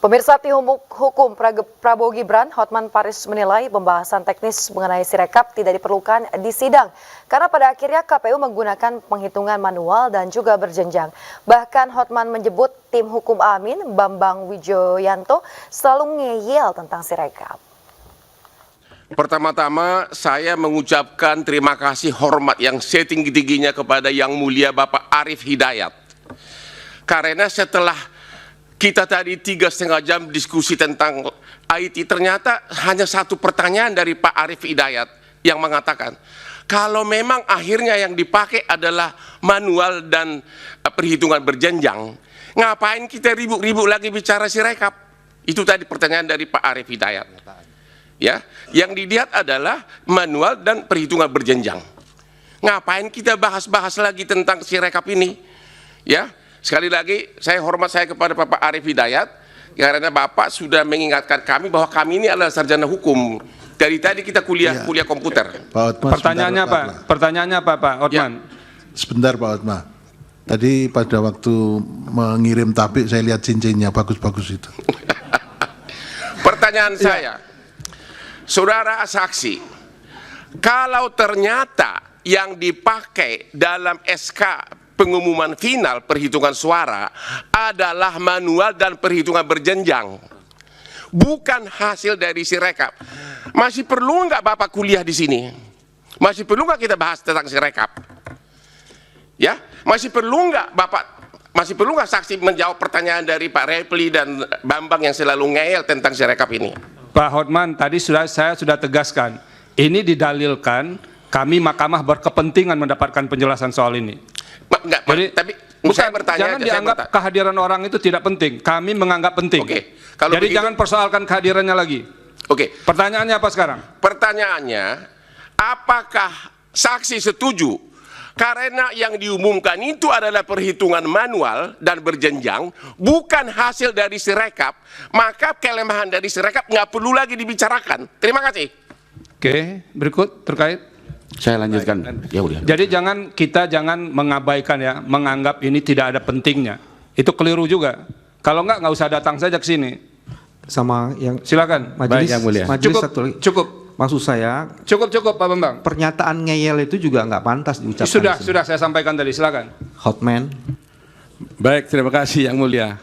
Pemirsa Tim Hukum Prabowo Gibran, Hotman Paris menilai pembahasan teknis mengenai Sirekap tidak diperlukan di sidang karena pada akhirnya KPU menggunakan penghitungan manual dan juga berjenjang. Bahkan Hotman menyebut tim hukum Amin, Bambang Wijoyanto, selalu ngeyel tentang Sirekap. Pertama-tama saya mengucapkan terima kasih hormat yang setinggi-tingginya kepada Yang Mulia Bapak Arief Hidayat. Karena setelah kita tadi 3,5 jam diskusi tentang IT, ternyata hanya satu pertanyaan dari Pak Arief Hidayat yang mengatakan, kalau memang akhirnya yang dipakai adalah manual dan perhitungan berjenjang, ngapain kita ribut-ribut lagi bicara Sirekap? Itu tadi pertanyaan dari Pak Arief Hidayat. Ya, yang dilihat adalah manual dan perhitungan berjenjang. Ngapain kita bahas-bahas lagi tentang Sirekap ini? Ya, sekali lagi saya hormat kepada Bapak Arief Hidayat karena Bapak sudah mengingatkan kami bahwa kami ini adalah sarjana hukum. Dari tadi kita kuliah komputer. Pak Hotman, Pertanyaannya apa Pak Hotman? Ya. Sebentar Pak Hotman. Tadi pada waktu mengirim tabik saya lihat cincinnya bagus-bagus itu. Pertanyaan saya, saudara saksi, kalau ternyata yang dipakai dalam SK pengumuman final perhitungan suara adalah manual dan perhitungan berjenjang, bukan hasil dari Sirekap, masih perlu nggak Bapak kuliah di sini? Masih perlu nggak kita bahas tentang Sirekap? Ya, masih perlu nggak saksi menjawab pertanyaan dari Pak Repli dan Bambang yang selalu ngeyel tentang Sirekap ini? Pak Hotman, tadi saya sudah tegaskan, ini didalilkan kami Mahkamah berkepentingan mendapatkan penjelasan soal ini. Tapi saya bertanya, jangan dianggap kehadiran orang itu tidak penting. Kami menganggap penting. Oke. Jadi jangan persoalkan kehadirannya lagi. Oke. Pertanyaannya apa sekarang? Pertanyaannya, apakah saksi setuju karena yang diumumkan itu adalah perhitungan manual dan berjenjang, bukan hasil dari Sirekap, maka kelemahan dari Sirekap nggak perlu lagi dibicarakan. Terima kasih. Oke, berikut terkait. Saya lanjutkan. Ya udah. Jadi jangan mengabaikan ya, menganggap ini tidak ada pentingnya. Itu keliru juga. Kalau nggak usah datang saja ke sini. Sama yang silakan. Majelis, Baik, yang mulia. majelis satu lagi. Cukup. Maksud saya Cukup Pak Bambang. pernyataan ngeyel itu juga nggak pantas diucapkan. Sudah saya sampaikan tadi, silakan. Hotman. Baik, terima kasih Yang Mulia.